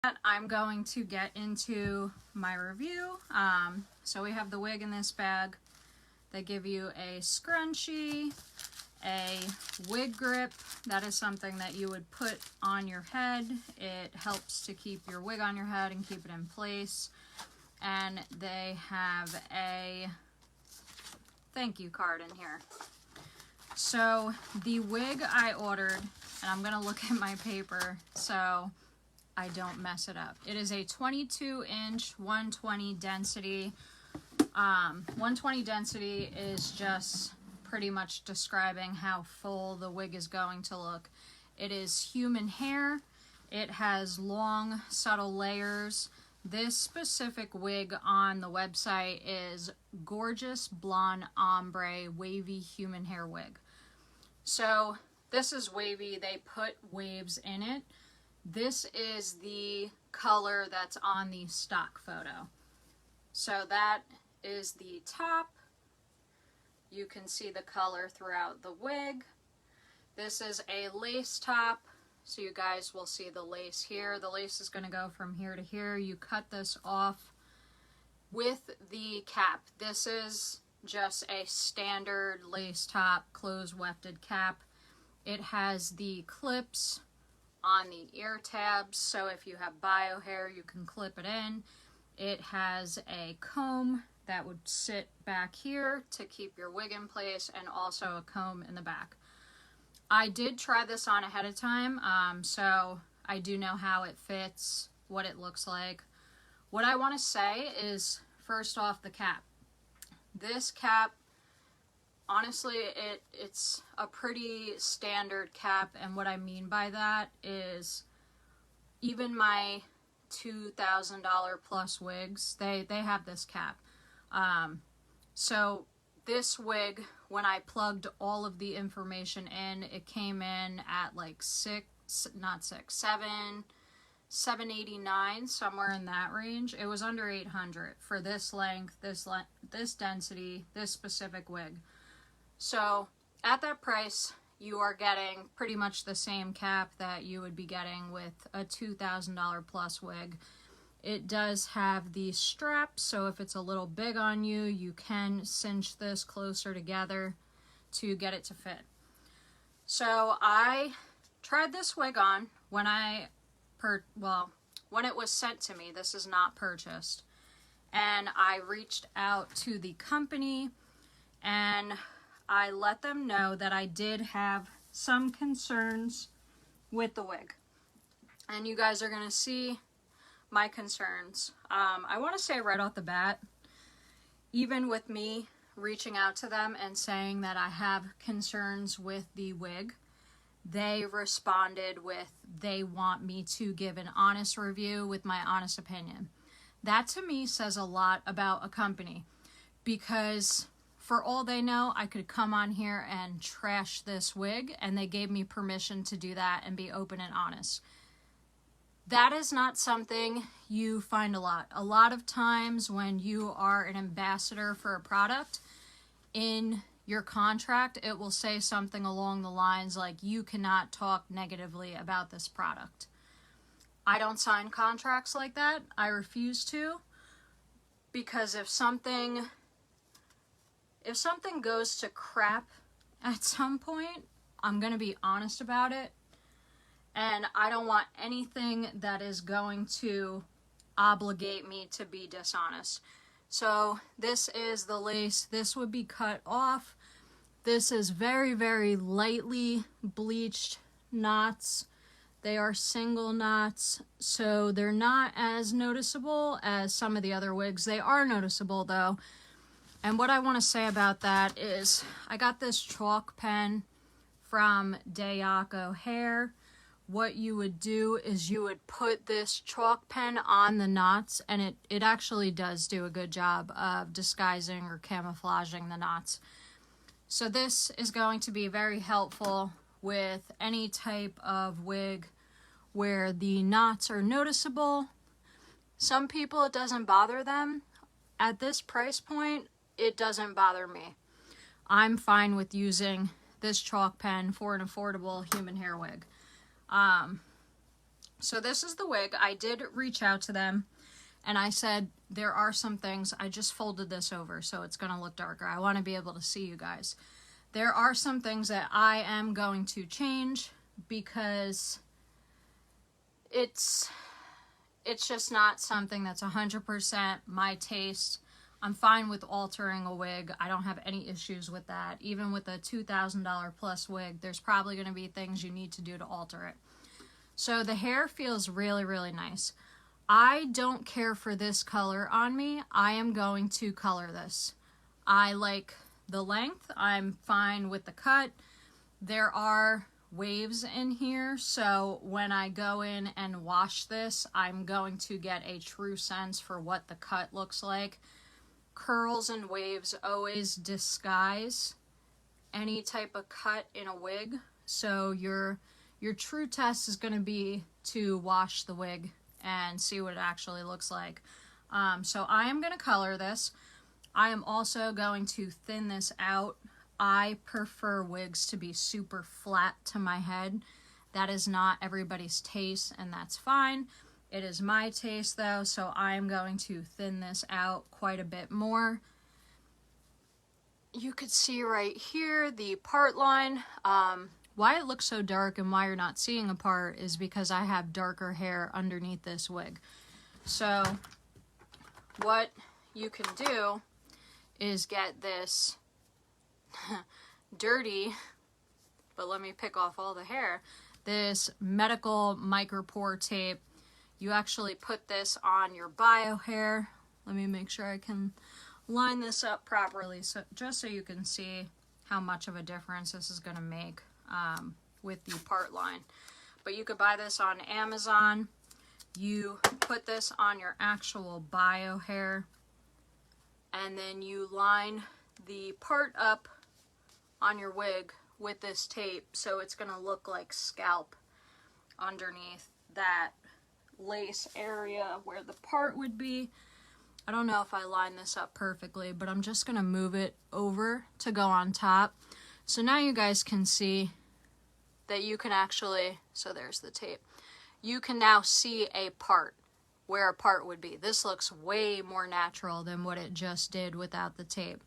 I'm going to get into my review. So we have the wig in this bag. They give you a scrunchie, a wig grip. That is something that you would put on your head. It helps to keep your wig on your head and keep it in place. And they have a thank you card in here. So the wig I ordered, and I'm gonna look at my paper so I don't mess it up. It is a 22-inch 120 density. 120 density is just pretty much describing how full the wig is going to look. It is human hair. It has long, subtle layers. This specific wig on the website is Gorgeous Blonde Ombre Wavy Human Hair Wig. So this is wavy. They put waves in it. This is the color that's on the stock photo. So that is the top. You can see the color throughout the wig. This is a lace top. So you guys will see the lace here. The lace is going to go from here to here. You cut this off with the cap. This is just a standard lace top, closed wefted cap. It has the clips on the ear tabs, so if you have bio hair, you can clip it in. It has a comb that would sit back here to keep your wig in place, and also a comb in the back. I did try this on ahead of time, so I do know how it fits, what it looks like. What I want to say is, first off, the cap. This cap, honestly, it's a pretty standard cap, and what I mean by that is even my $2,000 plus wigs, they have this cap. So this wig, when I plugged all of the information in, it came in at like $789, somewhere in that range. It was under $800 for this length, this density, this specific wig. So at that price, you are getting pretty much the same cap that you would be getting with a $2,000 plus wig. It does have the straps, so if it's a little big on you, you can cinch this closer together to get it to fit. So I tried this wig on when when it was sent to me. This is not purchased. And I reached out to the company and I let them know that I did have some concerns with the wig. And you guys are going to see my concerns. I want to say right off the bat, even with me reaching out to them and saying that I have concerns with the wig, they responded with they want me to give an honest review with my honest opinion. That to me says a lot about a company, because for all they know, I could come on here and trash this wig, and they gave me permission to do that and be open and honest. That is not something you find a lot. A lot of times when you are an ambassador for a product, in your contract, it will say something along the lines like, you cannot talk negatively about this product. I don't sign contracts like that. I refuse to, because if something goes to crap at some point, I'm going to be honest about it. And I don't want anything that is going to obligate me to be dishonest. So this is the lace. This would be cut off. This is very, very lightly bleached knots. They are single knots, so they're not as noticeable as some of the other wigs. They are noticeable though. And what I want to say about that is I got this chalk pen from Dayako Hair. What you would do is you would put this chalk pen on the knots, and it actually does do a good job of disguising or camouflaging the knots. So this is going to be very helpful with any type of wig where the knots are noticeable. Some people, it doesn't bother them. At this price point, it doesn't bother me. I'm fine with using this chalk pen for an affordable human hair wig. So this is the wig. I did reach out to them and I said, there are some things, I just folded this over so it's gonna look darker. I wanna be able to see you guys. There are some things that I am going to change because it's just not something that's 100% my taste. I'm fine with altering a wig. I don't have any issues with that. Even with a $2,000 plus wig, there's probably going to be things you need to do to alter it. So the hair feels really, really nice. I don't care for this color on me. I am going to color this. I like the length. I'm fine with the cut. There are waves in here, so when I go in and wash this, I'm going to get a true sense for what the cut looks like. Curls and waves always disguise any type of cut in a wig, so your true test is going to be to wash the wig and see what it actually looks like. So I am going to color this. I am also going to thin this out. I prefer wigs to be super flat to my head. That is not everybody's taste, and that's fine. It is my taste though, so I am going to thin this out quite a bit more. You could see right here the part line. Why it looks so dark and why you're not seeing a part is because I have darker hair underneath this wig. So what you can do is get this dirty, but let me pick off all the hair, this medical micropore tape. You actually put this on your bio hair. Let me make sure I can line this up properly, so just so you can see how much of a difference this is going to make with the part line. But you could buy this on Amazon. You put this on your actual bio hair, and then you line the part up on your wig with this tape, so it's going to look like scalp underneath that lace area where the part would be. I don't know if I line this up perfectly, but I'm just going to move it over to go on top. So now you guys can see that you can actually, so there's the tape. You can now see a part, where a part would be. This looks way more natural than what it just did without the tape.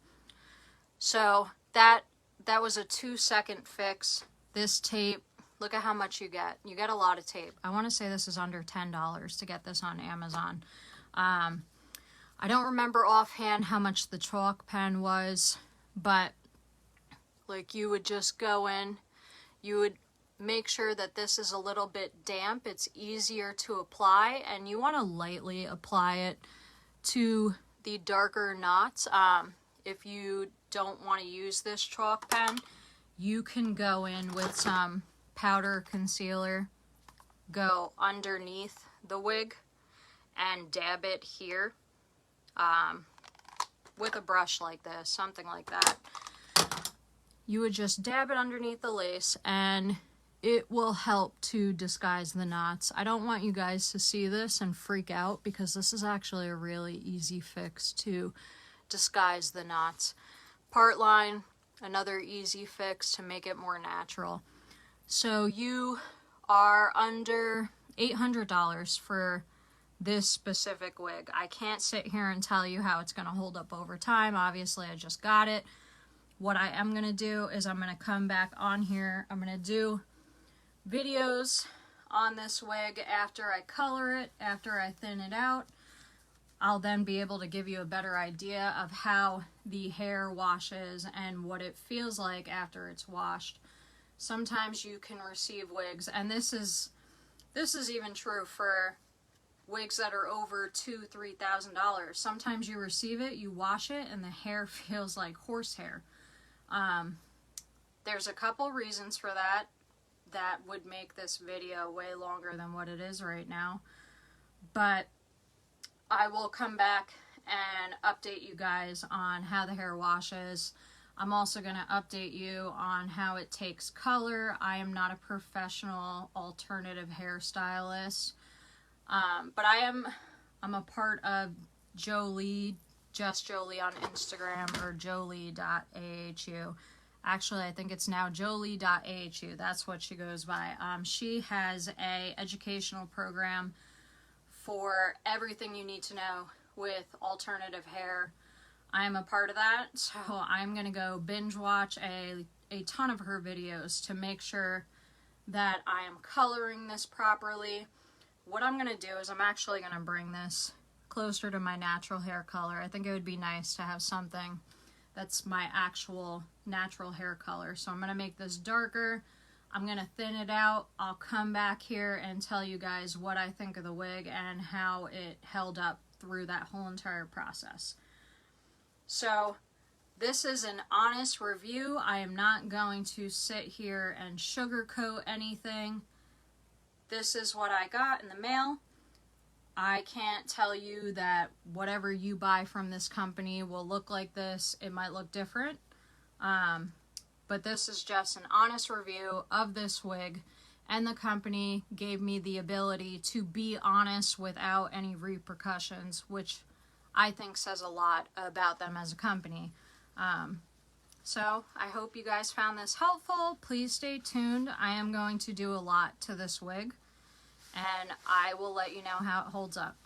So that was a 2-second fix. This tape, look at how much you get. You get a lot of tape. I want to say this is under $10 to get this on Amazon. I don't remember offhand how much the chalk pen was, but like you would just go in, you would make sure that this is a little bit damp. It's easier to apply, and you want to lightly apply it to the darker knots. If you don't want to use this chalk pen, you can go in with some powder concealer, go underneath the wig, and dab it here with a brush like this, something like that. You would just dab it underneath the lace, and it will help to disguise the knots. I don't want you guys to see this and freak out, because this is actually a really easy fix to disguise the knots. Part line, another easy fix to make it more natural. So you are under $800 for this specific wig. I can't sit here and tell you how it's going to hold up over time. Obviously, I just got it. What I am going to do is I'm going to come back on here. I'm going to do videos on this wig after I color it, after I thin it out. I'll then be able to give you a better idea of how the hair washes and what it feels like after it's washed. Sometimes you can receive wigs, and this is even true for wigs that are over $2,000–$3,000. Sometimes you receive it, you wash it, and the hair feels like horsehair. There's a couple reasons for that would make this video way longer than what it is right now, but I will come back and update you guys on how the hair washes. I'm also going to update you on how it takes color. I am not a professional alternative hairstylist, but I'm a part of Jolie, just Jolie on Instagram, or jolie.ahu. Actually, I think it's now Jolie.ahu. That's what she goes by. She has a educational program for everything you need to know with alternative hair. I'm a part of that, so I'm going to go binge watch a ton of her videos to make sure that I am coloring this properly. What I'm going to do is I'm actually going to bring this closer to my natural hair color. I think it would be nice to have something that's my actual natural hair color. So I'm going to make this darker. I'm going to thin it out. I'll come back here and tell you guys what I think of the wig and how it held up through that whole entire process. So this is an honest review. I am not going to sit here and sugarcoat anything. This is what I got in the mail. I can't tell you that whatever you buy from this company will look like this. It might look different. But this is just an honest review of this wig, and the company gave me the ability to be honest without any repercussions, which I think says a lot about them as a company. So I hope you guys found this helpful. Please stay tuned. I am going to do a lot to this wig, and I will let you know how it holds up.